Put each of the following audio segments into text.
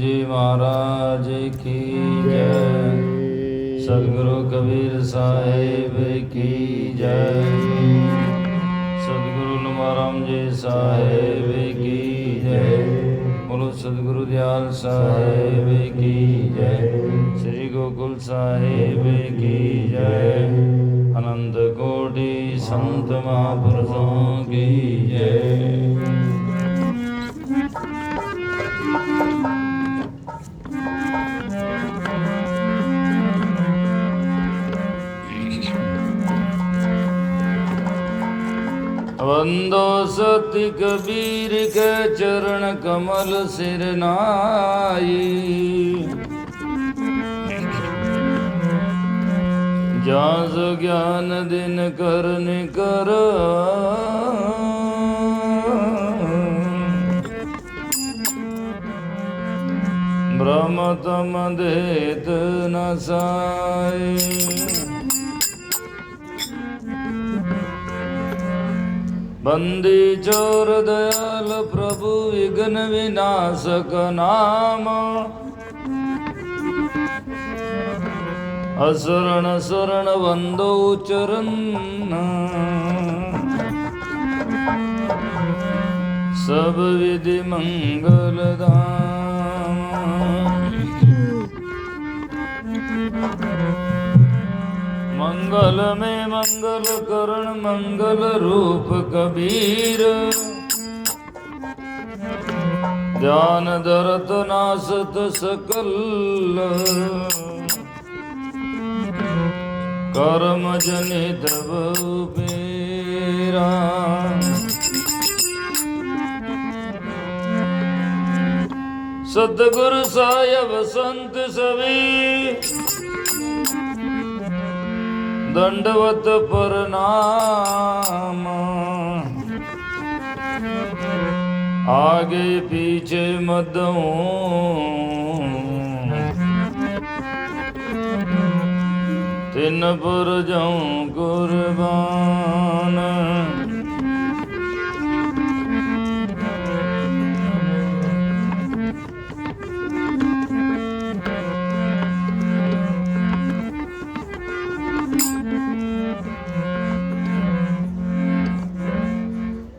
जी महाराज की जय। सद्गुरु कबीर साहेब की जय। सद्गुरु तुकाराम जी साहेब की जय। बोलो सद्गुरु दयाल साहेब की जय। श्री गोकुल साहेब की जय। अनंत कोटि संत महापुरुषों की जय। वंदो सति कबीर के चरण कमल सिर नाई। जास ज्ञान दिन करन कर। ब्रह्म तम देत न साई। बंदी चोर दयाल प्रभु विघ्न विनाशक नाम। असरण शरण वंदो चरण। सब विधि मंगल धाम। मंगल में मंगल करण मंगल रूप कबीर। ध्यान धरत नासत सकल। कर्म जनित बेरा। सतगुरु साहेब संत सभी। दंडवत प्रणाम। आगे पीछे मदों। तिन पर जाऊं कुर्बान।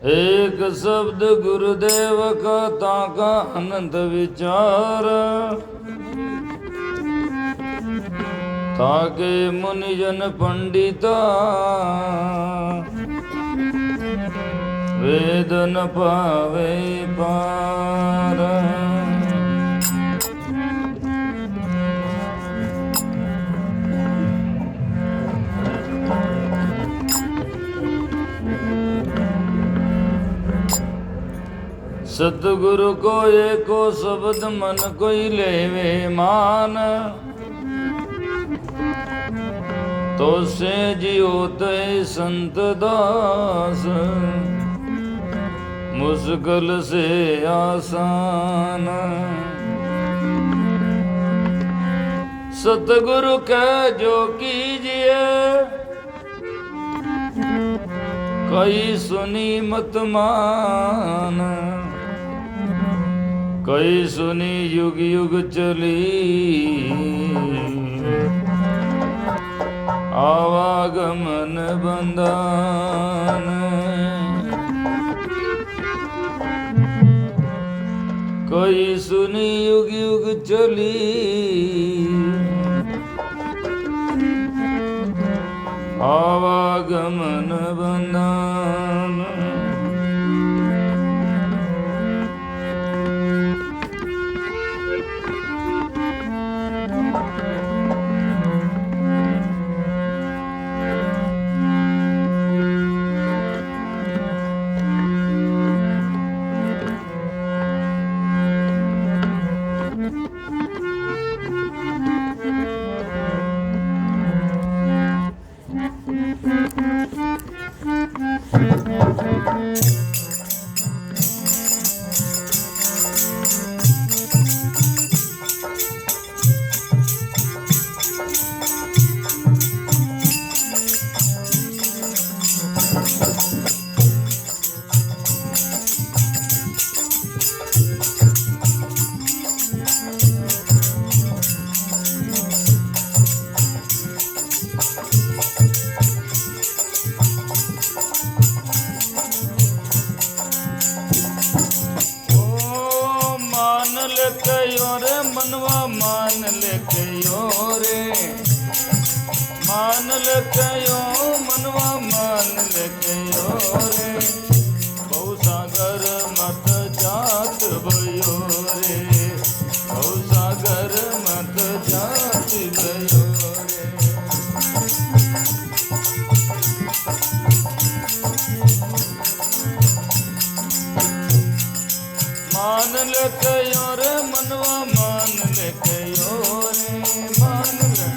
एक शब्द गुरुदेव का ताका अनंत विचार। ताके मुनिजन पंडिता। वेद न पावे पार। सतगुरु को एको शब्द मन कोई लेवे मान। तो से जियो ते संत दास। मुश्किल से आसान। सतगुरु कह जो कीजिए। कई सुनी मत मान। कई सुनी युग युग चली। आवागमन बंधन। कई सुनी युग युग चली। आवागमन बंधन। कयो रे मनवा मान ले कयो रे, मान ले कयो मनवा मान ले कयो रे, बहु सागर मत जात भयो रे, बहु सागर मत जात भयो रे। मान ले कयो रे मनवा मान ले कयो रे, मान ले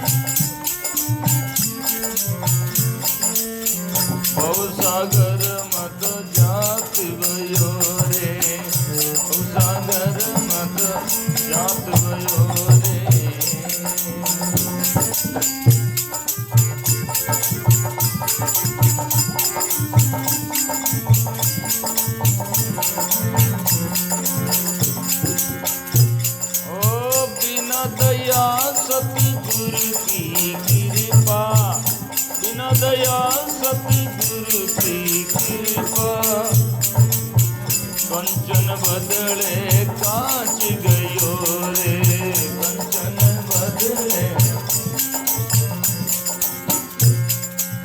बहु सागर मत जात भयो रे, बहु सागर मत जात भयो रे। दया सतगुरु की कृपा, बिना दया सतगुरु की कृपा, कंचन बदले कांच गयो रे, कंचन बदले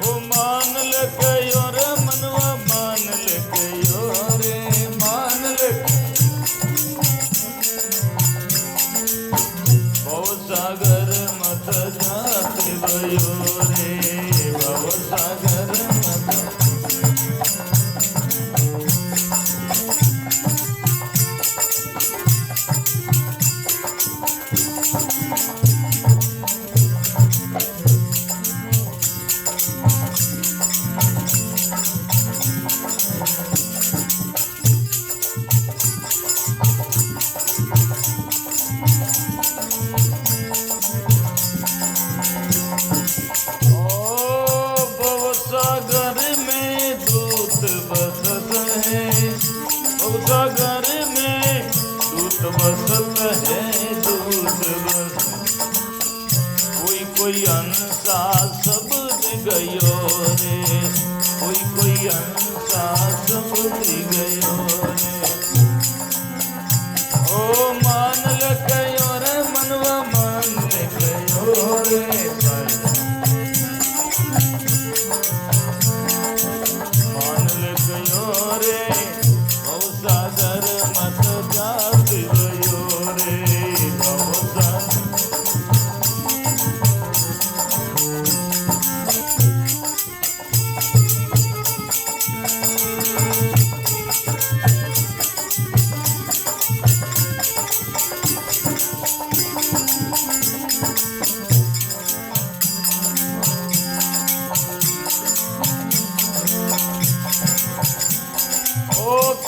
ओ मान ले कयो रे मनवा मान ले कयो रे, मान ले सागर मत जात भयो रे, भव सागर मत। सागर में दूत बसत है, दूत बस कोई कोई अंसा शब्द गयो रे, कोई कोई अंसा शब्द गयो रे। ओ मान ले कयो रे मनवा मान ले कयो रे, मान ले कयो रे, सागर मत जात भयो रे, बहु सागर।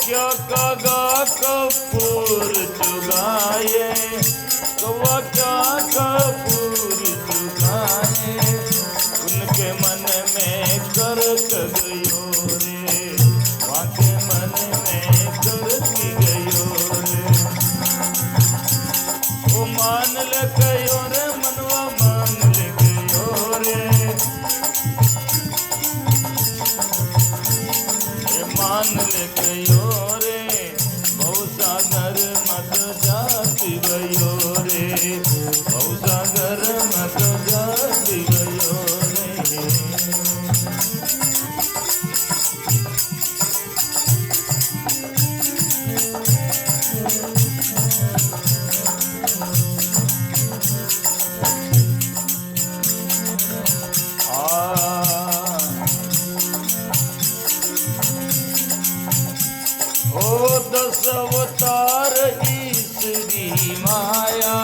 क्या कागा कपूर चुगाए, कौवा क्या कपूर चुगाए, उनके मन में करक गयो रे, वहाँ के मन में करक गयो रे। वो मान ले कयो रे मनवा मान ले कयो रे, मान ले कयो रे, बहु सागर मत जाति भयो रे, बहु सागर मत जाति भयो रे। दस अवतार ईश्वरी माया,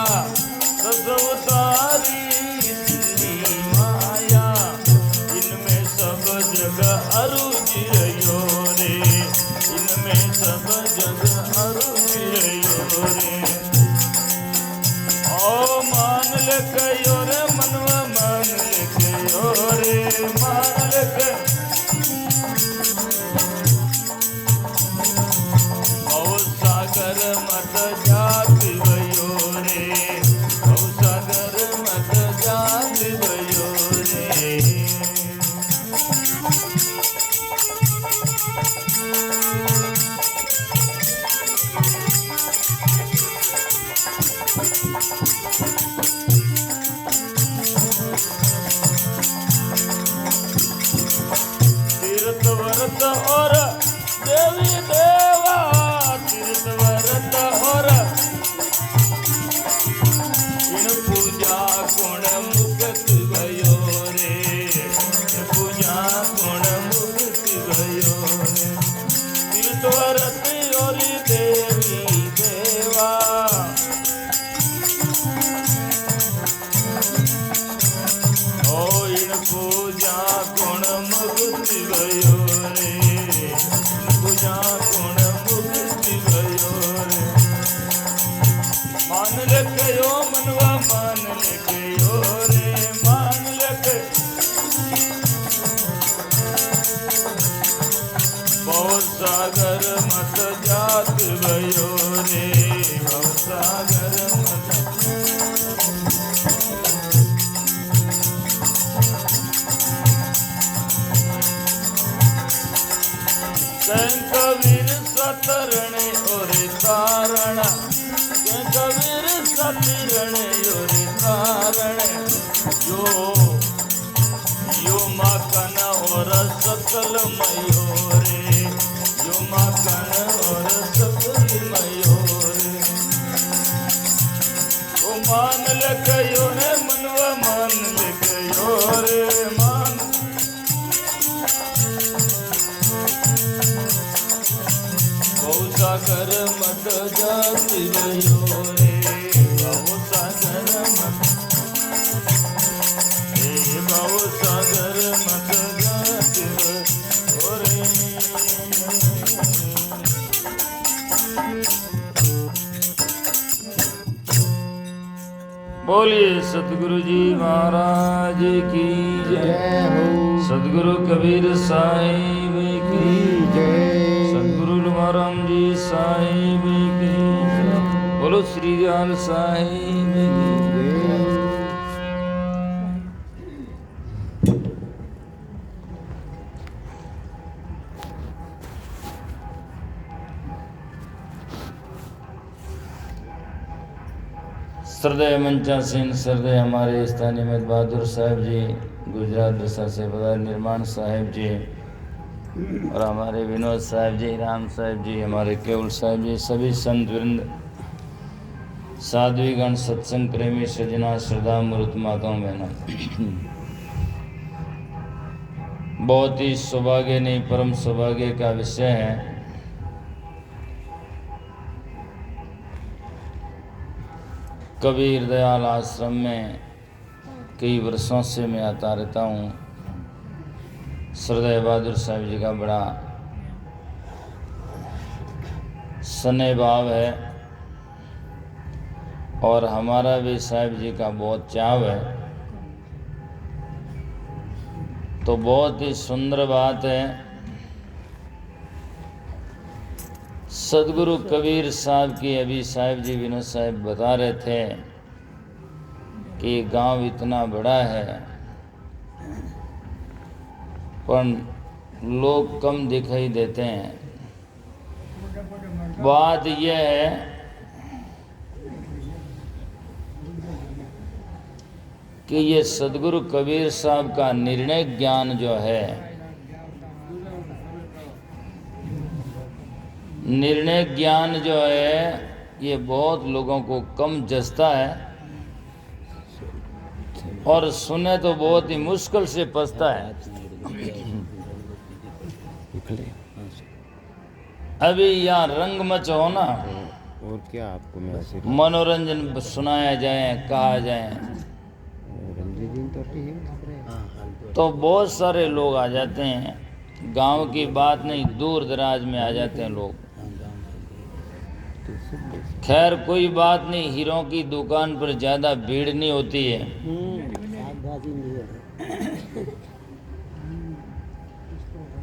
दस अवतार ईश्वरी माया, इनमें सब जगह अरुज रयो रे, इनमें सब जगह अरुज रयो रे। ओ मान ले कयो रे मनवा मान ले कयो रे, मान ले कयो सागर मत जात भयो रे, तीर्थ व्रत और देवी देवा, तीर्थ व्रत और इन पूजा गुण मुक्त भयो रे, पूजा गुण मुक्त भयो रे। तीर्थ व्रत और देवी देवा, ओ इन पूजा गुण मुक्त भयो रे, पूजा गुण मुक्त भयो रे। मान लखयो मनवा मान लखयो रे, मान लख भव सागर मत जात भयो रे, भव सागर मत। कबीर सतरण और कारण, कबीर सतरण और कारण, यो माखन और सकल मयो रे, यो माखन और सकल मयो रे। ओ मान लखयो है मनवा मान लखयो रे, मान बहु सागर मत जाति भयो रे, बहु सागर मत, हे बहु सागर मत जाति भयो रे। बोलिए सतगुरु जी महाराज की जय हो, सतगुरु कबीर साहिब की जय, सतगुरु तुकाराम जी साहिब की जय, बोलो श्री दयाल साहिब की जय। श्रद्धेय मंचासीन, श्रद्धेय हमारे स्थानीय अहमद बहादुर साहब जी, गुजरात दशा से पधारे निर्माण साहिब जी, और हमारे विनोद साहब जी, राम साहब जी, हमारे केवल साहब जी, सभी संत वृंद, साध्वीगण, सत्संग प्रेमी सजना, श्रद्धा मूर्त माताओं बहनों, बहुत ही सौभाग्य नहीं परम सौभाग्य का विषय है। कबीर दयाल आश्रम में कई वर्षों से मैं आता रहता हूँ। श्रद्धेय बहादुर साहब जी का बड़ा स्नेह भाव है और हमारा भी साहब जी का बहुत चाव है। तो बहुत ही सुंदर बात है, सदगुरु कबीर साहब की अभी साहब जी विनोद साहब बता रहे थे कि गांव इतना बड़ा है पर लोग कम दिखाई देते हैं। बात यह है कि ये सदगुरु कबीर साहब का निर्णय ज्ञान जो है, निर्णय ज्ञान जो है, ये बहुत लोगों को कम जचता है और सुने तो बहुत ही मुश्किल से पचता है। अभी यहाँ रंगमंच हो ना, और क्या आपको मैं मनोरंजन सुनाया जाए, कहा जाए, तो बहुत सारे लोग आ जाते हैं। गांव की बात नहीं, दूर दराज में आ जाते हैं लोग। खैर कोई बात नहीं, हीरों की दुकान पर ज़्यादा भीड़ नहीं होती है।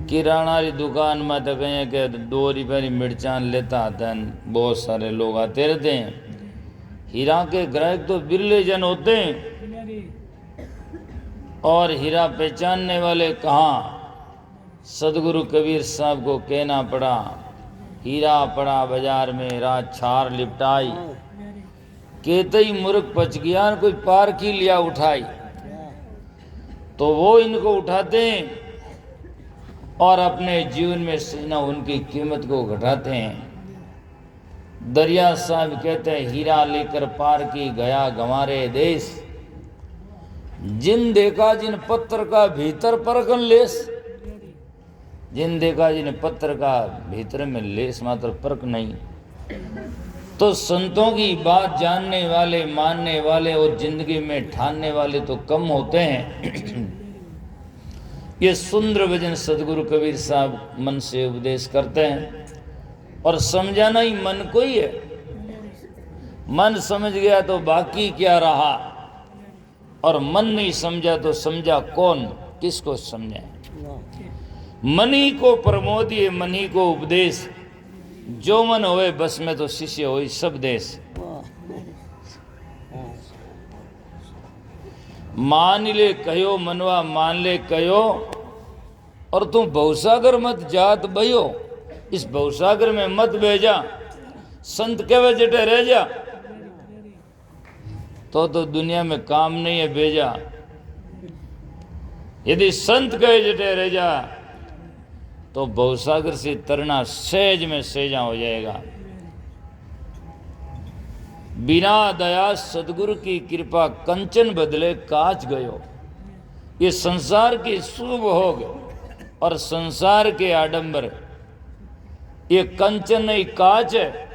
किराना की दुकान में तो कहें कि 2 रुपये की मिर्चान लेता आता है, बहुत सारे लोग आते रहते हैं। हीरा के ग्राहक तो बिरले जन होते हैं और हीरा पहचानने वाले कहाँ। सदगुरु कबीर साहब को कहना पड़ा, हीरा पड़ा बाजार में, रात छार लिपटाई, कहते ही मूर्ख पच गया, कोई पार की लिया उठाई, तो वो इनको उठाते हैं और अपने जीवन में सजना उनकी कीमत को घटाते हैं। दरिया साहब कहते हैं, हीरा लेकर पार की गया गंवारे देश, जिन देखा जिन पत्थर का भीतर परखन लेस। जिन देखा जिन पत्थर का भीतर में लेस मात्र परख नहीं। तो संतों की बात जानने वाले, मानने वाले और जिंदगी में ठानने वाले तो कम होते हैं। ये सुंदर भजन सदगुरु कबीर साहब मन से उपदेश करते हैं और समझाना ही मन को ही है। मन समझ गया तो बाकी क्या रहा, और मन नहीं समझा तो समझा कौन, किसको समझाए। मन ही को प्रमोद, ये मन ही को उपदेश, जो मन होए बस में तो शिष्य होई सब देश। मान ले कहो मनवा मान ले कहो, और तू भवसागर मत जात बयो, इस भवसागर में मत बह जा, संत कहवे जटे रह जा, तो दुनिया में काम नहीं है भेजा। यदि संत कहे जटे रह जा, तो भवसागर से तरना सहज में सहजा हो जाएगा। बिना दया सदगुरु की कृपा कंचन बदले काच गयो। ये संसार की शुभ भोग और संसार के आडंबर, ये कंचन नहीं काच है।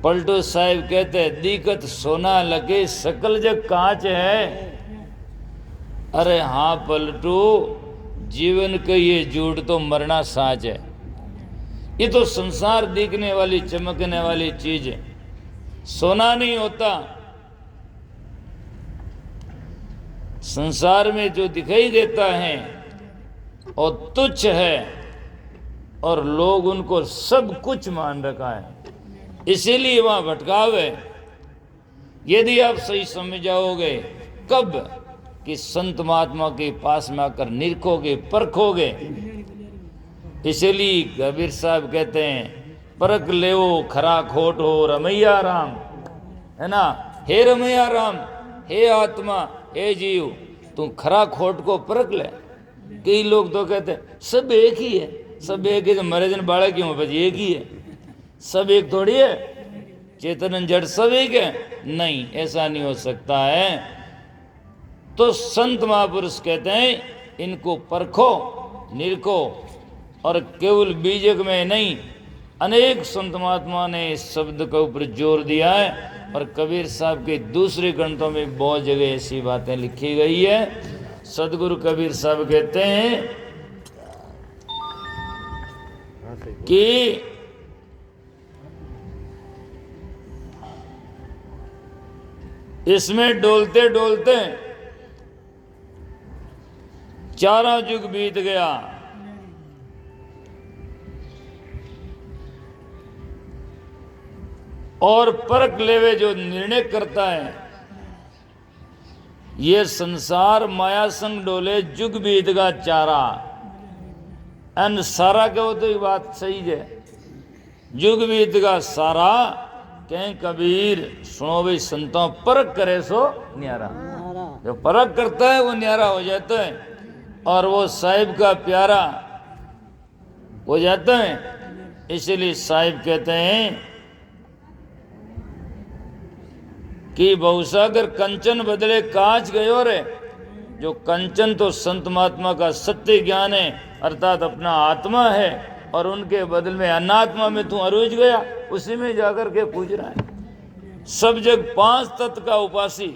पलटू साहिब कहते हैं, दिक्कत सोना लगे सकल जग कांच है। अरे हाँ पलटू, जीवन के ये झूठ तो मरना साच है। ये तो संसार दिखने वाली चमकने वाली चीज है, सोना नहीं होता। संसार में जो दिखाई देता है और तुच्छ है, और लोग उनको सब कुछ मान रखा है, इसीलिए वहां भटकाव है। यदि आप सही समझ जाओगे कब कि संत महात्मा के पास में आकर निरखोगे, परखोगे। इसीलिए कबीर साहब कहते हैं, परख लेवो खरा खोट हो रमैया राम, है ना। हे रमैया राम, हे आत्मा, हे जीव, तू खरा खोट को परख ले। कई लोग तो कहते हैं सब एक ही है, सब एक ही, तो मरे जन बाड़ा क्यों बच, एक ही है। सब एक थोड़ी है, चेतन जड़ सब एक है, नहीं, ऐसा नहीं हो सकता है। तो संत महापुरुष कहते हैं, इनको परखो, निरखो, और केवल बीजक में नहीं, अनेक संत महात्मा ने इस शब्द के ऊपर जोर दिया है। और कबीर साहब के दूसरे ग्रंथों में बहुत जगह ऐसी बातें लिखी गई है। सदगुरु कबीर साहब कहते हैं कि इसमें डोलते डोलते 4 युग बीत गया। और परख लेवे जो निर्णय करता है, ये संसार माया संग डोले जुग बीत गा चारा। एन सारा कहो तो ये बात सही है, जुग बीत गा सारा। कहें कबीर सुनो भाई संतों, परख करे सो न्यारा। जो परख करता है वो न्यारा हो जाता है, और वो साहिब का प्यारा हो जाता है। इसलिए साहिब कहते हैं कि बहुसागर कंचन बदले कांच गयो रे। जो कंचन तो संत महात्मा का सत्य ज्ञान है, अर्थात अपना आत्मा है, और उनके बदल में अनात्मा में तू अरुझ गया, उसी में जाकर के पूज रहा है। सब जग 5 तत्व का उपासी,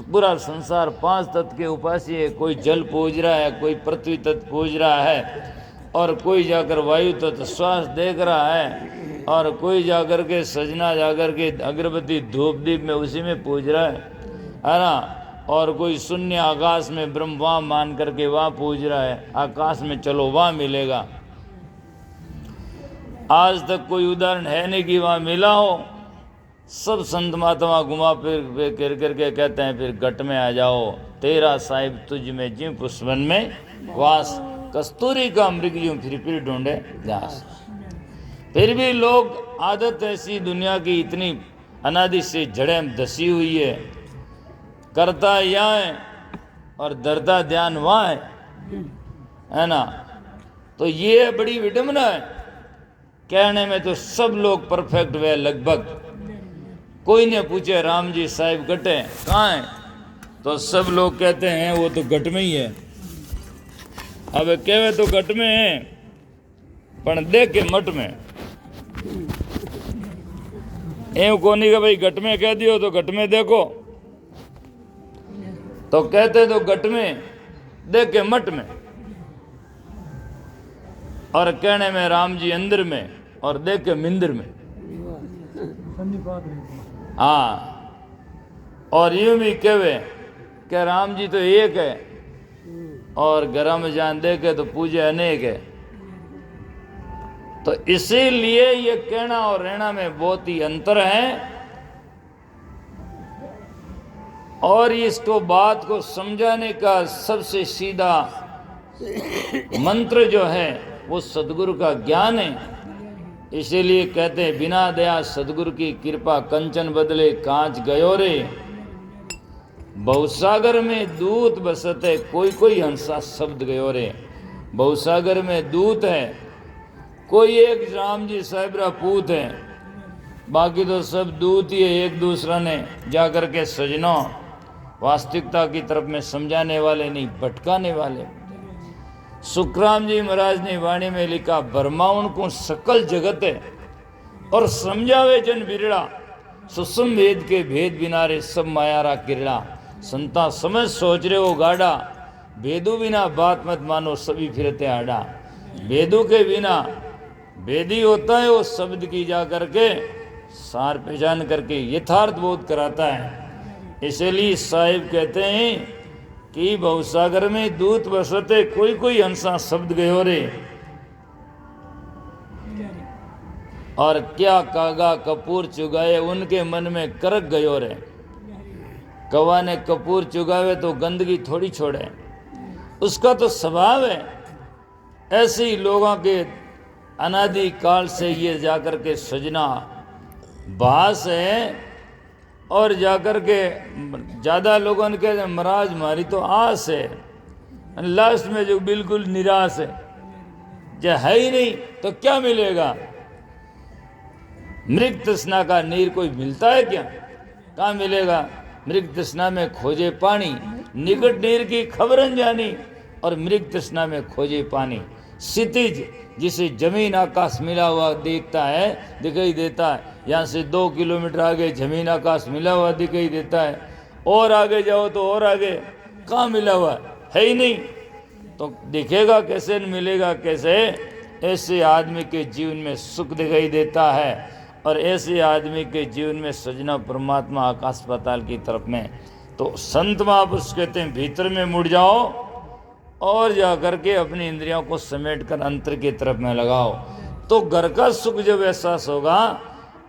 पूरा संसार 5 तत्व के उपासी है। कोई जल पूज रहा है, कोई पृथ्वी तत्व पूज रहा है, और कोई जाकर वायु तत्व श्वास देख रहा है, और कोई जाकर के सजना जाकर के अगरबत्ती धूप दीप में उसी में पूज रहा है ना। और कोई शून्य आकाश में ब्रह्म वहाँ मान करके वहाँ पूज रहा है, आकाश में चलो वहाँ मिलेगा। आज तक कोई उदाहरण है नहीं कि वहाँ मिला हो। सब संत महात्मा घुमा फिर कर करके कहते हैं फिर घट में आ जाओ, तेरा साहिब तुझ में जिम पुष्पन में वास, कस्तूरी का मृग यूं फिर ढूंढे दास। फिर भी लोग, आदत ऐसी दुनिया की इतनी अनादि से जड़ें धसी हुई है, करता यहाँ है और धरता ध्यान वहाँ है ना। तो ये बड़ी विडंबना है। कहने में तो सब लोग परफेक्ट हुए लगभग, कोई ने पूछे राम जी साहिब घटे कहाँ हैं, तो सब लोग कहते हैं वो तो घट में ही है। अब कहवे तो घट में है पण देखे मठ में, एवं कोनी का भाई घट में कह दियो तो घट में देखो, तो कहते तो घट में देखे मठ में, और कहने में राम जी अंदर में और देखे मिंदर में। हाँ, और यूं भी कहवे कि राम जी तो एक है और घर में जान देखे तो पूजे अनेक है। तो इसीलिए ये कहना और रहना में बहुत ही अंतर है। और इसको बात को समझाने का सबसे सीधा मंत्र जो है वो सदगुरु का ज्ञान है। इसीलिए कहते हैं बिना दया सदगुरु की कृपा कंचन बदले कांच गयो रे, बहुसागर में दूत बसते कोई कोई हंसा शब्द गयो रे। बहुसागर में दूत है, कोई एक राम जी साहिबरा पूत है, बाकी तो सब दूत ही है। एक दूसरा ने जाकर के सजनों वास्तविकता की तरफ में समझाने वाले नहीं, भटकाने वाले। सुखराम जी महाराज ने वाणी में लिखा, ब्रह्माउन को सकल जगत है और समझावे जन बिरड़ा, सुसम वेद के भेद बिना रे सब मायारा किरड़ा। संता समझ सोच रहे हो गाड़ा, भेदू बिना बात मत मानो सभी फिरते आड़ा। भेदू के बिना भेदी होता है वो शब्द की जा करके सार पहचान करके यथार्थ बोध कराता है। इसलिए साहिब कहते हैं कि बहुसागर में दूत बसते कोई कोई हंसा शब्द गयो रे। और क्या कागा कपूर चुगाए उनके मन में करक गयो रे। कौवा ने कपूर चुगावे तो गंदगी थोड़ी छोड़े, उसका तो स्वभाव है। ऐसे ही लोगों के अनादि काल से ये जाकर के सजना भास है। और जाकर के ज़्यादा लोगों ने कहते महाराज हमारी तो आस है। लास्ट में जो बिल्कुल निराश है, जो है ही नहीं तो क्या मिलेगा। मृग तृष्णा का नीर कोई मिलता है क्या, कहाँ मिलेगा। मृग तृष्णा में खोजे पानी, निकट नीर की खबर जानी। और मृग तृष्णा में खोजे पानी, क्षितिज जिसे जमीन आकाश मिला हुआ देखता है दिखाई देता है। यहाँ से 2 किलोमीटर आगे जमीन आकाश मिला हुआ दिखाई देता है, और आगे जाओ तो और आगे, कहाँ मिला हुआ है ही नहीं तो दिखेगा कैसे, मिलेगा कैसे। ऐसे आदमी के जीवन में सुख दिखाई देता है और ऐसे आदमी के जीवन में सजना परमात्मा आकाश पाताल की तरफ में। तो संत महापुरुष कहते हैं भीतर में मुड़ जाओ और जा करके अपनी इंद्रियों को समेट कर अंतर की तरफ में लगाओ, तो घर का सुख जब एहसास होगा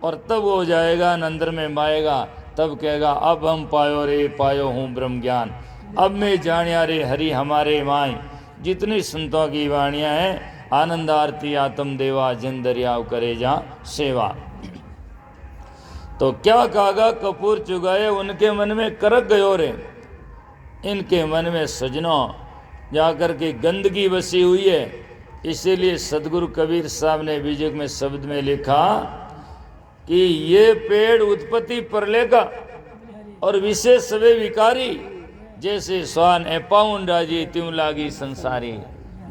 और तब हो जाएगा अंदर में माएगा, तब कहेगा अब हम पायो रे पायो हूँ ब्रह्म ज्ञान, अब मैं जानिया रे हरि हमारे माई। जितनी संतों की वाणियाँ हैं, आनंद आरती आत्म देवा जन दरियाव करे जा सेवा। तो क्या कागा कपूर चुगाए उनके मन में करक गयो रे। इनके मन में सजनों जाकर के गंदगी बसी हुई है। इसीलिए सदगुरु कबीर साहब ने बीजक में शब्द में लिखा कि ये पेड़ उत्पत्ति प्रलय का और विशेष सवे विकारी, जैसे स्वान अपाउन राजी त्यों लागी संसारी।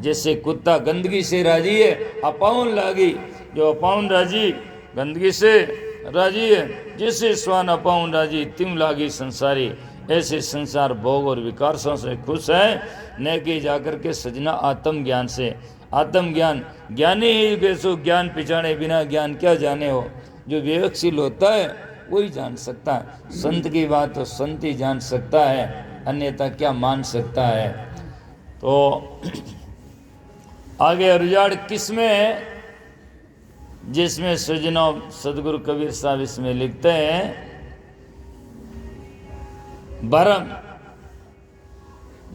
जैसे कुत्ता गंदगी से राजी है, अपाउन लागी, जो अपाउन राजी गंदगी से राजी है, जैसे स्वान अपाउन राजी त्यों लागी संसारी। ऐसे संसार भोग और विकारों से खुश है, न कि जाकर के सजना आत्म ज्ञान से। आत्म ज्ञान ज्ञानी ही कैसो ज्ञान पिछाड़े बिना ज्ञान क्या जाने हो। जो विवेकशील होता है वही जान सकता है। संत की बात तो संत ही जान सकता है, अन्यथा क्या मान सकता है। तो आगे रुझान किसमें है, जिसमें सजना सदगुरु कबीर साहब इसमें लिखते हैं भरम।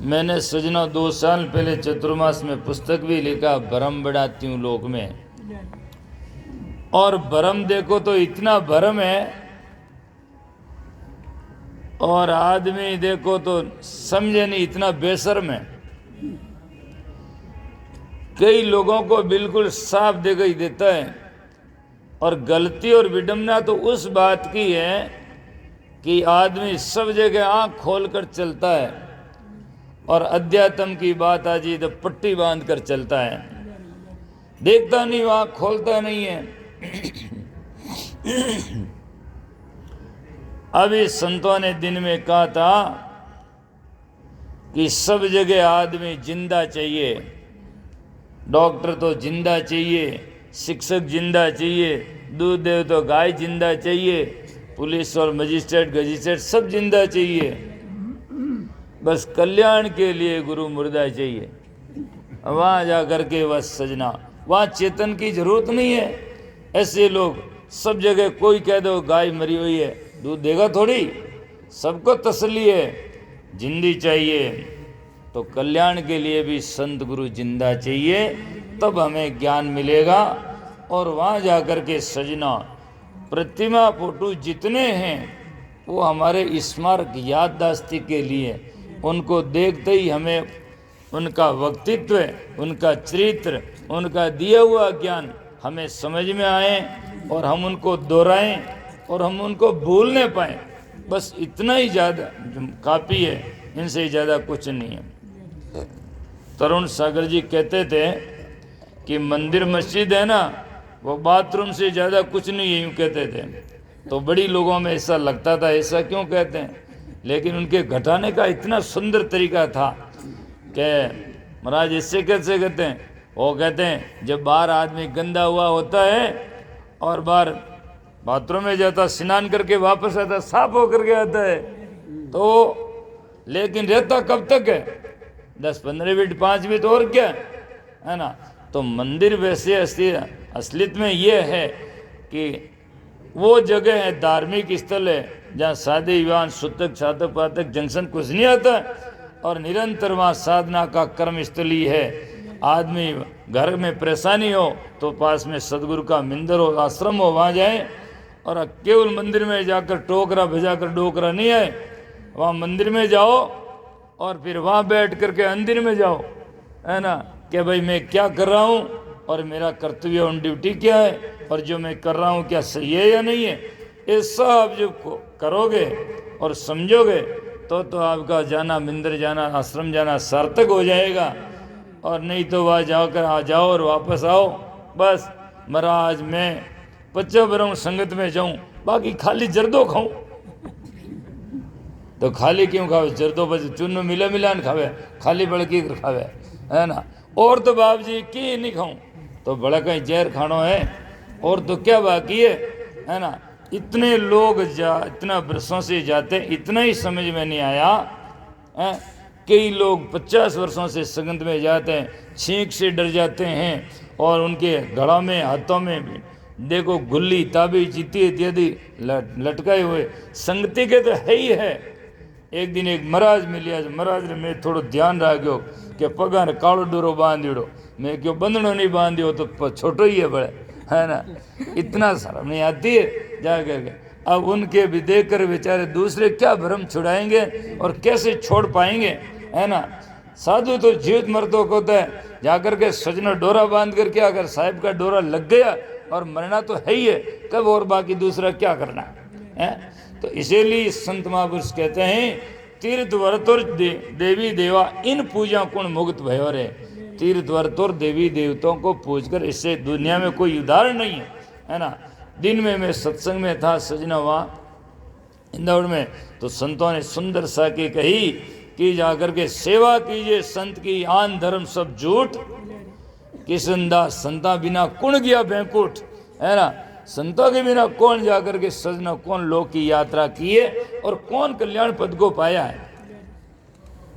मैंने सजना 2 साल पहले चतुर्मास में पुस्तक भी लिखा, भरम बढ़ाती हूँ लोक में। और भरम देखो तो इतना भरम है और आदमी देखो तो समझे नहीं, इतना बेशर्म है। कई लोगों को बिल्कुल साफ दिखाई देता है। और गलती और विडंबना तो उस बात की है कि आदमी सब जगह आंख खोलकर चलता है और अध्यात्म की बात आ जाए तो पट्टी बांध कर चलता है, देखता नहीं, आंख खोलता नहीं है। अभी संतों ने दिन में कहा था कि सब जगह आदमी जिंदा चाहिए, डॉक्टर तो जिंदा चाहिए, शिक्षक जिंदा चाहिए, दूध देव तो गाय जिंदा चाहिए, पुलिस और मजिस्ट्रेट गजिस्ट्रेट सब जिंदा चाहिए, बस कल्याण के लिए गुरु मुर्दा चाहिए। वहाँ जा कर के बस सजना, वहाँ चेतन की जरूरत नहीं है। ऐसे लोग सब जगह, कोई कह दो गाय मरी हुई है, दूध देगा थोड़ी, सबको तसल्ली है, जिंदी चाहिए। तो कल्याण के लिए भी संत गुरु जिंदा चाहिए, तब हमें ज्ञान मिलेगा। और वहाँ जा कर के सजना, प्रतिमा फोटो जितने हैं वो हमारे स्मारक याददाश्ती के लिए, उनको देखते ही हमें उनका व्यक्तित्व, उनका चरित्र, उनका दिया हुआ ज्ञान हमें समझ में आए और हम उनको दोहराएं और हम उनको भूल नहीं पाए। बस इतना ही ज़्यादा काफ़ी है, इनसे ज़्यादा कुछ नहीं है। तरुण सागर जी कहते थे कि मंदिर मस्जिद है ना, वो बाथरूम से ज़्यादा कुछ नहीं है, यूँ कहते थे। तो बड़ी लोगों में ऐसा लगता था, ऐसा क्यों कहते हैं, लेकिन उनके घटाने का इतना सुंदर तरीका था कि महाराज इससे कैसे कहते हैं, वो कहते हैं जब बाहर आदमी गंदा हुआ होता है और बाहर बाथरूम में जाता, स्नान करके वापस आता, साफ होकर के आता है, तो लेकिन रहता कब तक है, 10-15 मिनट, 5 मिनट, और क्या है ना। तो मंदिर वैसे असलियत में ये है कि वो जगह है, धार्मिक स्थल है, जहाँ सादे विवान सुतक छातक पातक जंक्शन कुछ नहीं आता, और निरंतर वहाँ साधना का कर्म स्थली है। आदमी घर में परेशानी हो तो पास में सदगुरु का मंदिर हो, आश्रम हो, वहाँ जाए। और केवल मंदिर में जाकर टोकरा भेजाकर डोकरा नहीं आए, वहाँ मंदिर में जाओ और फिर वहाँ बैठ करके अंदर में जाओ, है ना, कि भाई मैं क्या कर रहा हूँ और मेरा कर्तव्य ऑन ड्यूटी क्या है, और जो मैं कर रहा हूँ क्या सही है या नहीं है। ये सब जब करोगे और समझोगे तो आपका जाना, मंदिर जाना, आश्रम जाना सार्थक हो जाएगा। और नहीं तो वहाँ जाकर आ जाओ और वापस आओ, बस महाराज मैं 50 बरस संगत में जाऊँ, बाकी खाली जर्दो खाऊं। तो खाली क्यों खावे, जर्दो बस चुन्नू मिला मिलान खावे, खाली बड़की खावे, है ना। और तो बाप जी की नहीं खाऊं, तो बड़ा कहीं जहर खानो है, और तो क्या बाकी है ना। इतने लोग इतना वर्षों से जाते, इतना ही समझ में नहीं आया है। कई लोग 50 वर्षों से संगत में जाते हैं, छींक से डर जाते हैं, और उनके गला में, हाथों में देखो गुल्ली, ताबीज इत्यादि लटकाए हुए, संगति के तो है ही है। एक दिन एक महाराज मिलिया, महाराज ने मैं थोड़ा ध्यान रखो कि पगा ने कालो डोरो बांध दियो, मैं क्यों बंधनो नहीं बांध दियो, तो छोटो ही है बड़े, है ना। इतना शर्म नहीं आती है जा करके। अब उनके भी देख कर बेचारे दूसरे क्या भ्रम छुड़ाएंगे और कैसे छोड़ पाएंगे, है ना। साधु तो जीवित मर्दों को होता है, जाकर के सजना डोरा बांध करके अगर साहिब का डोरा लग गया और मरना तो है ही है, कब और बाकी दूसरा क्या करना है। तो इसीलिए संत महापुरुष कहते हैं तीर्थ वर्तुर देवी देवा इन पूजा कुण मुक्त भयो रे। तीर्थ वर्तुर देवी देवताओं को पूजकर, इससे दुनिया में कोई उदाहरण नहीं है ना। दिन में मैं सत्संग में था सजना वहाँ इंदौर में, तो संतों ने सुंदर सा की कही कि जाकर के सेवा कीजिए संत की, आन धर्म सब झूठ, किसनदास संता बिना कुण गया बैंकुट, है ना। संतों के बिना कौन जाकर के सजना, कौन लोक की यात्रा की है और कौन कल्याण पद को पाया है।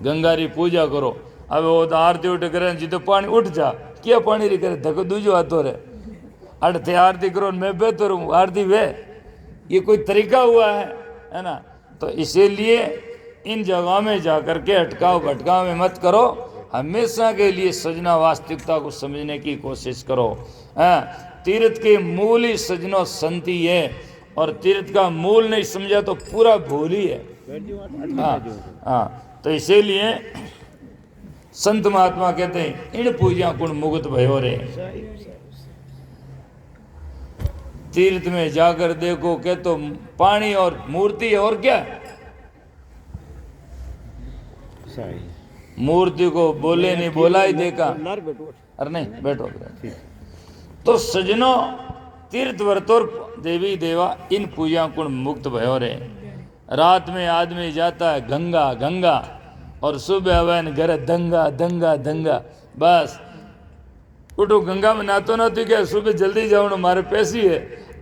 गंगारी पूजा करो, अब वो तो आरती उठ करे जी तो पानी उठ जा, क्या पानी री करे धको दूजो आतो रे, अड़ते आरती करो मैं बेहतर हूँ आरती वे, ये कोई तरीका हुआ है ना। तो इसीलिए इन जगहों में जाकर के अटकाव भटकाव में मत करो, हमेशा के लिए सजना वास्तविकता को समझने की कोशिश करो। तीर्थ के मूल ही सजनो संत ही है, और तीर्थ का मूल नहीं समझा तो पूरा भूल ही है। हाँ, तो इसीलिए संत महात्मा कहते हैं इन पूजा गुण मुक्त भयो रे। तीर्थ में जाकर देखो के तो पानी और मूर्ति और क्या, मूर्ति को बोले नहीं बोला ही देखा। अरे नहीं बैठो। तो सजनों तीर्थ वर्तोर देवी देवा इन पूजा गुण मुक्त भयो रे। रात में आदमी जाता है गंगा गंगा और सुबह आवे घर दंगा दंगा दंगा। बस उठो गंगा में नातो ना तो क्या सुबह जल्दी जाओ हमारे पैसी है।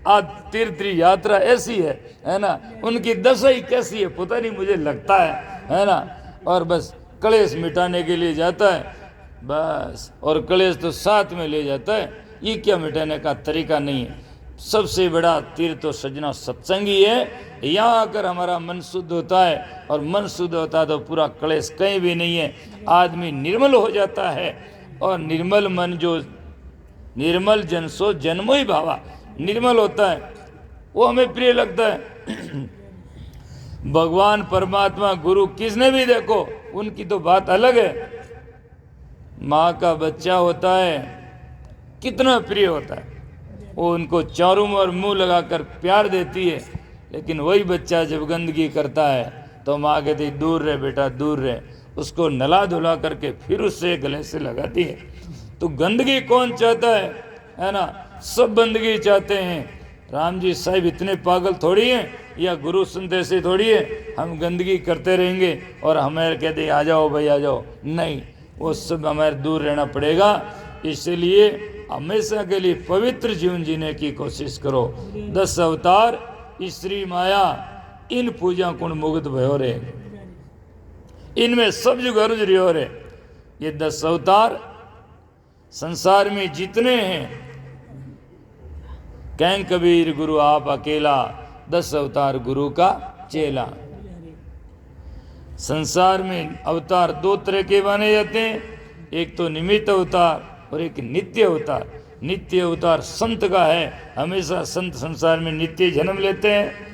आज तीर्थ यात्रा ऐसी है ना, उनकी दशा ही कैसी है पता नहीं मुझे लगता है ना। और बस कलेश मिटाने के लिए जाता है बस, और कलेश तो साथ में ले जाता है। ये क्या मिटाने का तरीका नहीं है। सबसे बड़ा तीर्थ तो सजना सत्संग ही है। यहाँ आकर हमारा मन शुद्ध होता है, और मन शुद्ध होता है तो पूरा कलेश कहीं भी नहीं है। आदमी निर्मल हो जाता है, और निर्मल मन जो निर्मल जन सो जन्मो ही भावा, निर्मल होता है वो हमें प्रिय लगता है। भगवान परमात्मा गुरु किसने भी देखो उनकी तो बात अलग है। माँ का बच्चा होता है कितना प्रिय होता है, वो उनको चारों ओर मुंह लगाकर प्यार देती है। लेकिन वही बच्चा जब गंदगी करता है तो माँ कहती दूर रहे बेटा दूर रहे, उसको नला धुला करके फिर उससे गले से लगाती है। तो गंदगी कौन चाहता है ना, सब गंदगी चाहते हैं। राम जी साहिब इतने पागल थोड़ी हैं, या गुरु संत ऐसे थोड़ी है हम गंदगी करते रहेंगे और हमें कहते आ जाओ भाई आ जाओ। नहीं, वो सब हमारे दूर रहना पड़ेगा। इसलिए हमेशा के लिए पवित्र जीवन जीने की कोशिश करो। 10 अवतार स्त्री माया इन पूजा गुण मुक्त भयो रे, इनमें सब जुग अर्ज रहो रे। ये 10 अवतार संसार में जितने हैं, कहें कबीर गुरु आप अकेला, 10 अवतार गुरु का चेला। संसार में अवतार 2 तरह के माने जाते हैं, एक तो निमित्त अवतार और एक नित्य अवतार। नित्य अवतार संत का है, हमेशा संत संसार में नित्य जन्म लेते हैं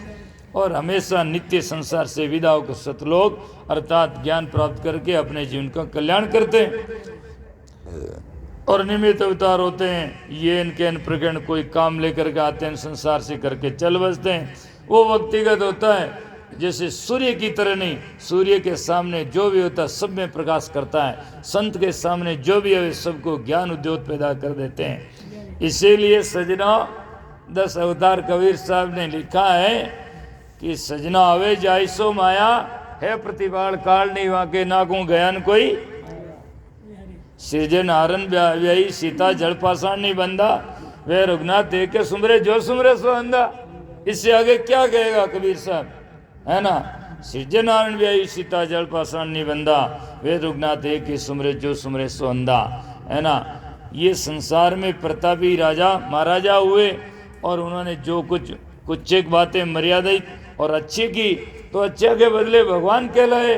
और हमेशा नित्य संसार से विदा होकर सतलोक अर्थात ज्ञान प्राप्त करके अपने जीवन का कल्याण करते हैं। और निमित्त अवतार होते हैं, ये इनके इन प्रकरण कोई काम लेकर के आते हैं, संसार से करके चल बसते हैं। वो व्यक्तिगत होता है, जैसे सूर्य की तरह नहीं, सूर्य के सामने जो भी होता है सब में प्रकाश करता है। संत के सामने जो भी है सबको ज्ञान उद्योग पैदा कर देते हैं। इसीलिए सजना 10 अवतार कबीर साहब ने लिखा है कि सजना आवे जाइसो माया है प्रतिपाल काल नहीं वाके नागू गयान कोई। सृजन हारन व्यायी सीता जल पाषाण नहीं बंदा, वे रघुनाथ देख के सुमरे जो सुमरे सो अंधा। इससे आगे क्या कहेगा कबीर साहब, है ना। सृजन हारन व्यायी सीता जल पाषाण नहीं बंदा, वे रघुनाथ देख के सुमरे जो सुमरे सो अंधा, है ना। ये संसार में प्रतापी राजा महाराजा हुए और उन्होंने जो कुछ एक बातें मर्यादित और अच्छी की तो अच्छे के बदले भगवान कहलाए।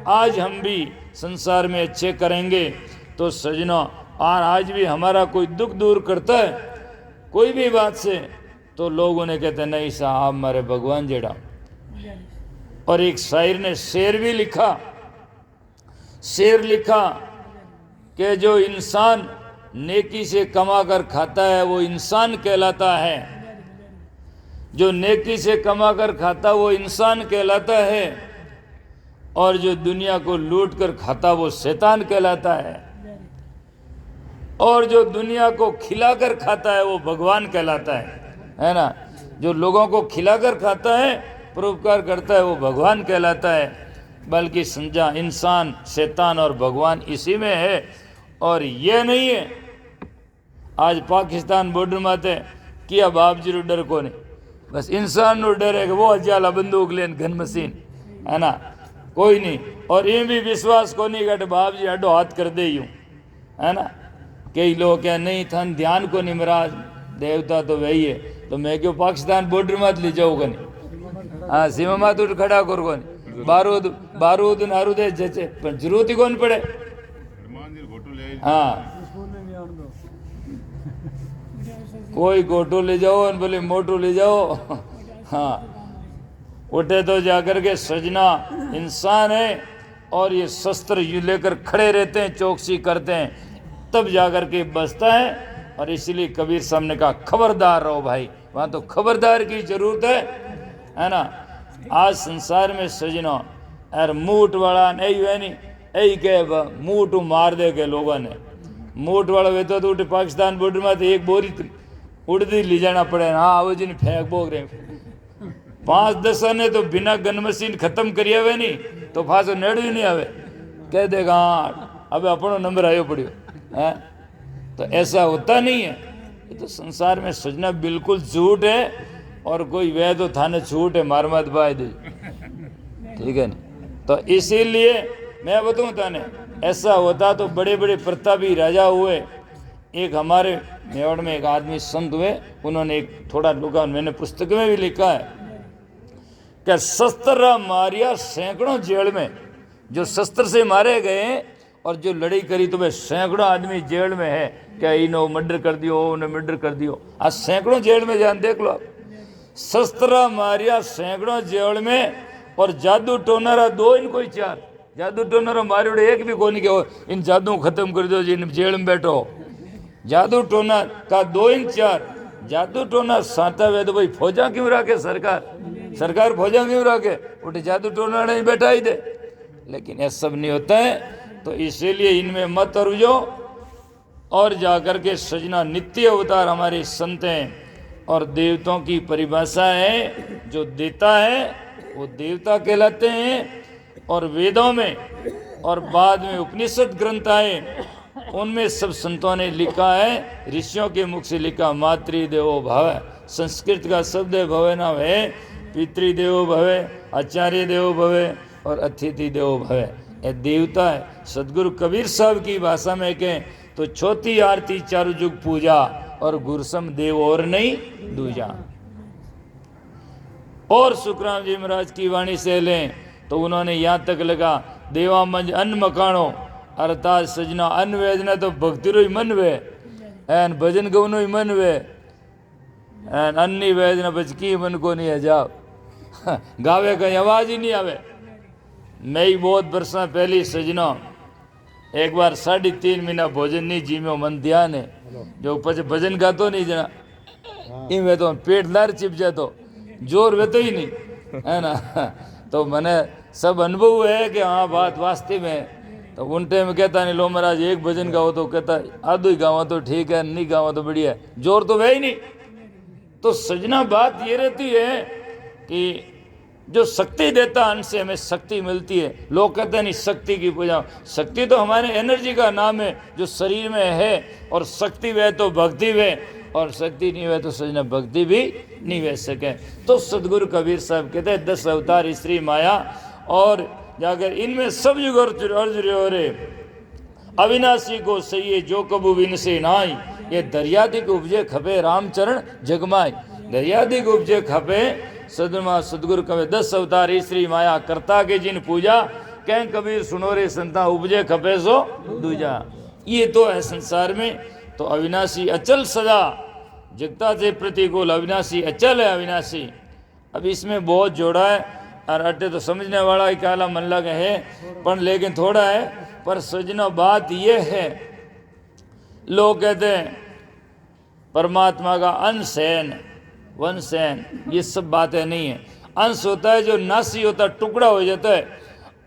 आज हम भी संसार में अच्छे करेंगे तो सजना, और आज भी हमारा कोई दुख दूर करता है कोई भी बात से तो लोग उन्हें कहते हैं नहीं साहब हमारे भगवान जेड़ा। और एक शायर ने शेर भी लिखा, शेर लिखा कि जो इंसान नेकी से कमा कर खाता है वो इंसान कहलाता है, जो नेकी से कमा कर खाता वो इंसान कहलाता है, और जो दुनिया को लूट कर खाता वो शैतान कहलाता है, और जो दुनिया को खिलाकर खाता है वो भगवान कहलाता है ना। जो लोगों को खिलाकर खाता है परोपकार करता है वो भगवान कहलाता है। बल्कि समझा इंसान शैतान और भगवान इसी में है। और ये नहीं है आज पाकिस्तान बॉर्डर माते किया बाप जी डर को नहीं, बस इंसान नो डर है कि वो अजाला बंदूक लेन घन मशीन, है ना, कोई नहीं। और ये भी विश्वास को नहीं घट बाप जी अड्डो हाथ कर दे यूँ, है ना। कई लोग क्या नहीं थन ध्यान को नहीं महाराज देवता तो वही है, तो मैं क्यों पाकिस्तान बॉर्डर मत ले जाऊँगा नहीं। हाँ सीमा मत उठ खड़ा करो नहीं, बारूद बारूद नारूद जचे पर जरूरत ही कौन पड़े। हाँ कोई गोटो ले जाओ बोले मोटो ले जाओ हाँ, उठे तो जाकर के सजना इंसान है और ये शस्त्र लेकर खड़े रहते हैं, चौकसी करते हैं, तब जाकर के बचता है। और इसलिए कबीर साहब ने कहा खबरदार रहो भाई, वहाँ तो खबरदार की जरूरत है ना। आज संसार में सजना यार मूठ वाला नहीं है नहीं यही के मूठ मार दे के लोगों ने मूठ वाला वे तो उठे पाकिस्तान बॉर्डर में तो एक बोरी उड़दी ले जाना पड़े। हाँ आओ जी फेंक बोग रहे 5-10 ने तो बिना गन मशीन खत्म करिए हुए नहीं तो फांसो नेड़ भी नहीं आवे, कह देगा हाँ अब अपनो नंबर आयो पड़ियो है। तो ऐसा होता नहीं है, ये तो संसार में सजना बिल्कुल झूठ है। और कोई वह तो थाने झूठ है मार मत बाय दे, ठीक है ना। तो इसीलिए मैं बताऊँ थाने ऐसा होता तो बड़े बड़े प्रतापी राजा हुए। एक हमारे मेवाड़ में एक आदमी संत हुए, उन्होंने एक थोड़ा लुका मैंने पुस्तक में भी लिखा है कि शस्त्र मारिया सैकड़ों जेल में, जो शस्त्र से मारे गए और जो लड़ाई करी तो वे सैकड़ों आदमी जेल में है। क्या इन्हों मर्डर कर दियो उन्हें मर्डर कर दियो, आज सैकड़ों जेल में जान देख लो आप। शस्त्र मारिया सैकड़ों जेल में और जादू टोनारा 2 इनको ही 4 जादू टोनारा मारे एक भी कोनी के इन जादू खत्म कर दो जिन जेल में बैठो। जादू टोना का 2 इन 4 जादू टोना साता वे तो भाई फौजा क्यों रखे सरकार फौजा क्यों रखे, उठे जादू टोना नहीं बैठा ही दे। लेकिन ऐसा सब नहीं होता है, तो इसीलिए इनमें मत अरुझो। और जाकर के सजना नित्य अवतार हमारे संत हैं। और देवताओं की परिभाषा है जो देता है वो देवता कहलाते हैं। और वेदों में और बाद में उपनिषद ग्रंथ आए उनमें सब संतों ने लिखा है, ऋषियों के मुख से लिखा मातृदेवो भव। संस्कृत का शब्द है भव नाम है, पितृदेवो भव, आचार्य देवो भव और अतिथि देवो भव। ये देवता है। सदगुरु कबीर साहब की भाषा में कहें तो चौथी आरती चारु जुग पूजा और गुरसम देव और नहीं दूजा। और सुखराम जी महाराज की वाणी से लें तो उन्होंने यहाँ तक लगा देवा मंज अन्न मकाणो अर्थात सजना अन्न वेजना तो भक्तिरो ही मन वे एन भजन गवनो ही मन वे एन अन्नी वेजना बचकी मन को नहीं है जाओ गावे कहीं आवाज ही नहीं आवे। मैं ही बहुत बरसा पहली सजना एक बार 3.5 महीना भोजन नहीं जीम्यो मन ध्यान है जो पचे भजन गातो नहीं जना इनमें तो पेट लार चिप जातो जोर वे तो ही नहीं है ना। तो मैंने सब अनुभव है कि हाँ बात वास्तव में। तो उन टाइम कहता नहीं लो महाराज एक भजन गाओ तो कहता आधो ही गावा तो ठीक है नहीं गावा तो बढ़िया है, जोर तो वह ही नहीं। तो सजना बात ये रहती है कि जो शक्ति देता है उनसे हमें शक्ति मिलती है। लोग कहते हैं नहीं शक्ति की पूजा, शक्ति तो हमारे एनर्जी का नाम है जो शरीर में है। और शक्ति वह तो भक्ति वह और शक्ति नहीं वह तो सजना भक्ति भी नहीं वह सके। तो सदगुरु कबीर साहब कहते हैं 10 अवतार स्त्री माया और जाकर इनमें सब युग अर्जुन रे अविनाशी को सही जो कबू विन से नाई। ये दरियादिक उपजे खपे रामचरण जगमाई। दरियादिक उपजे खपे सदमा सदगुरु कबीर 10 अवतार स्त्री माया करता के जिन पूजा कह कबीर सुनो रे संता उपजे खपे सो दूजा। ये तो है संसार में। तो अविनाशी अचल सदा जगता से प्रतिकूल अविनाशी अचल है अविनाशी। अब इसमें बहुत जोड़ा है और अटे तो समझने वाला ही काला मन लग है पर लेकिन थोड़ा है। पर सजना बात ये है लोग कहते हैं परमात्मा का अंश है वंश है, ये सब बातें नहीं है। अंश होता है जो नासी होता है टुकड़ा हो जाता है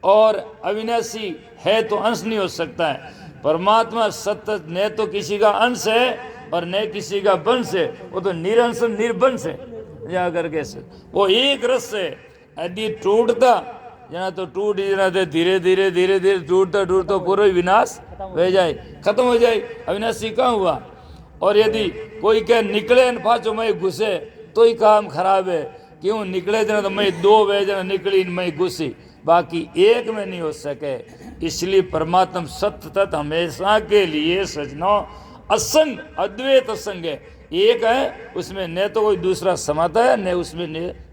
और अविनाशी है तो अंश नहीं हो सकता है। परमात्मा सत्य न तो किसी का अंश है और न किसी का वंश है, वो तो निरंश निर्वंश है। जा करके से वो एक रस है। यदि टूटता जना तो टूट ही जना धीरे धीरे धीरे धीरे टूटता टूटता पूरा ही विनाश हो जाए खत्म हो जाए। अविनाशी कहाँ हुआ। और यदि कोई कह निकले न पाचो मैं घुसे तो ही काम खराब है। क्यों निकले जना तो मैं 2 वे जना निकली मैं घुसी बाकी एक में नहीं हो सके। इसलिए परमात्मा सत्य तत्व हमेशा के लिए सजना असंग अद्वैत असंग है। एक है उसमें न तो कोई दूसरा समाता है न उसमें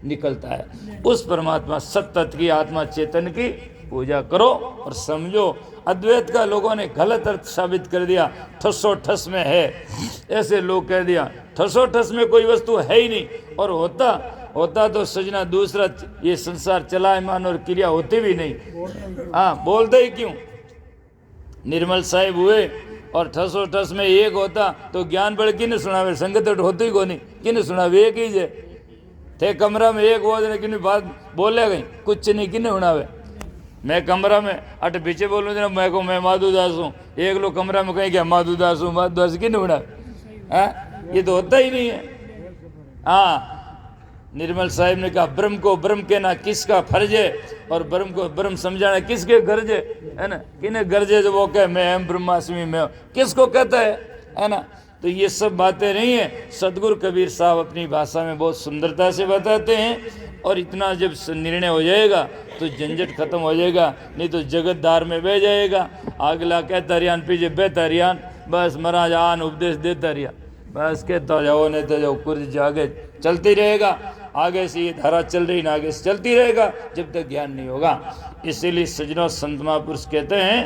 निकलता है। उस परमात्मा सत्य तत्व की आत्मा चेतन की पूजा करो और समझो। अद्वैत का लोगों ने गलत अर्थ साबित कर दिया, ठसो ठस में है। ऐसे लोग कह दिया ठसो ठस में कोई वस्तु है ही नहीं और होता होता तो सजना दूसरा ये संसार चलायमान और क्रिया होती भी नहीं। हाँ, बोलते ही क्यों? निर्मल साहिब हुए और ठसो ठस में एक होता तो ज्ञान बड़े किन सुनावे, संगत होती ही को नहीं, किन सुनावे, एक ही जे थे कमरा में एक हो जाने किन बात बोले गई, कुछ नहीं किन सुनावे। मैं कमरा में अट पीछे बोलूँ ना, मैं को मैं माधुदास हूँ, एक लोग कमरा में कहीं क्या माधुदास हूँ, माधुदास किन सुनावे? हाँ, ये तो होता ही नहीं है। हाँ, निर्मल साहिब ने कहा ब्रह्म को ब्रह्म कहना किसका फर्ज है और ब्रह्म को ब्रह्म समझाना किसके गर्ज है ना? किन्हें गर्ज है जो वो कहे मैं हम ब्रह्मास्मि में, किसको कहता है ना? तो ये सब बातें नहीं है। सदगुरु कबीर साहब अपनी भाषा में बहुत सुंदरता से बताते हैं। और इतना जब निर्णय हो जाएगा तो झंझट खत्म हो जाएगा, नहीं तो जगतदार में बह जाएगा। अगला कहता रियान पीछे बेहतर रियान, बस महाराज आन उपदेश देता रिया, बस कहता जाओ नहीं तो जाओ, कुछ आगे चलती रहेगा। आगे से ये धारा चल रही ना, आगे से चलती रहेगा जब तक ज्ञान नहीं होगा। इसीलिए सज्जनों संत महापुरुष कहते हैं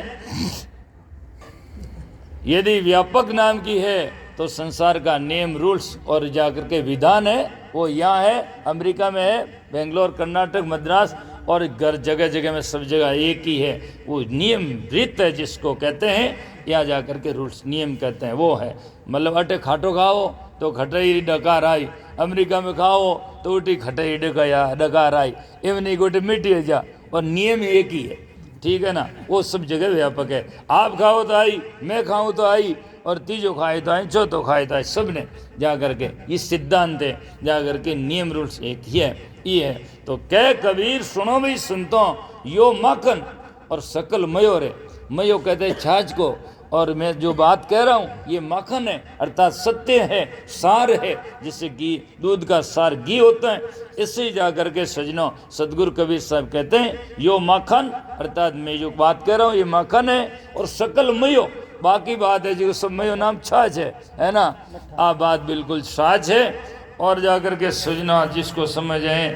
यदि व्यापक नाम की है तो संसार का नियम रूल्स और जाकर के विधान है वो यहाँ है, अमेरिका में है, बेंगलोर, कर्नाटक, मद्रास और घर जगह जगह में सब जगह एक ही है। वो नियम रीत है जिसको कहते हैं, यहाँ जाकर के रूल्स नियम कहते हैं, वो है। मतलब अटे खाटो खाओ तो खटई डकार आई, अमेरिका में खाओ तो उठी खटई डकार आई, एवनी गोटे मिट्टी जा, और नियम एक ही है, ठीक है ना? वो सब जगह व्यापक है। आप खाओ तो आई, मैं खाऊं तो आई, और तीजो खाए तो आई, चौथो खाए तो आई, सब ने जा करके ये सिद्धांत है, जा करके नियम रूल्स एक ही है, ये है। तो कह कबीर सुनो भी सुनतो यो माखन और सकल मयो रे, मयो कहते हैं छाछ को, और मैं जो बात कह रहा हूँ ये माखन है, अर्थात सत्य है, सार है, जिससे घी, दूध का सार घी होता है। इससे जा करके सजनों सदगुरु कबीर साहब कहते हैं यो माखन, अर्थात मैं जो बात कह रहा हूँ ये माखन है, और सकल मयो, बाकी बात है जो सब मयो नाम छाछ है ना? आ बात बिल्कुल साच है। और जाकर के सजना जिसको समझ आए